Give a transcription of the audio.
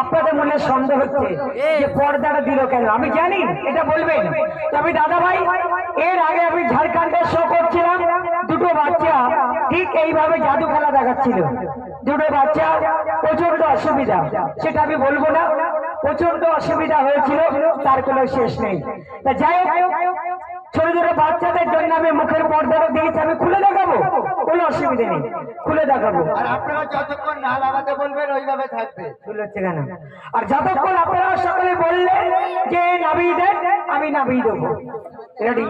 আপনাদের মনে সন্দেহ হচ্ছে যে পর্দাটা দিল কেন, আমি জানি এটা বলবেন। তবে দাদা ভাই, এর আগে আমি ঝাড়খণ্ডের শো করছিলাম, দুটো বাচ্চা ঠিক এইভাবে জাদু খেলা দেখাচ্ছিল। দুটো বাচ্চা প্রচন্ড অসুবিধা, সেটা আমি বলবো না, প্রচন্ড অসুবিধা হয়েছিল, তার কোনো শেষ নেই। তা যাই হোক, ছোট ছোট বাচ্চাদের জন্য আমি মুখের পর্দাটা দিয়েছি, আমি খুলে দেখাবো, কোনো অসুবিধা নেই, খুলে দেখাবো। আর আপনারা যতক্ষণ না লাগাতে বলবেন ওইভাবে থাকবে। খুলে হচ্ছে কেন? আর যতক্ষণ আপনারা সকলে বললেন যে নাবিয়ে দেন, আমি নাবিয়ে দেবো। রেডি?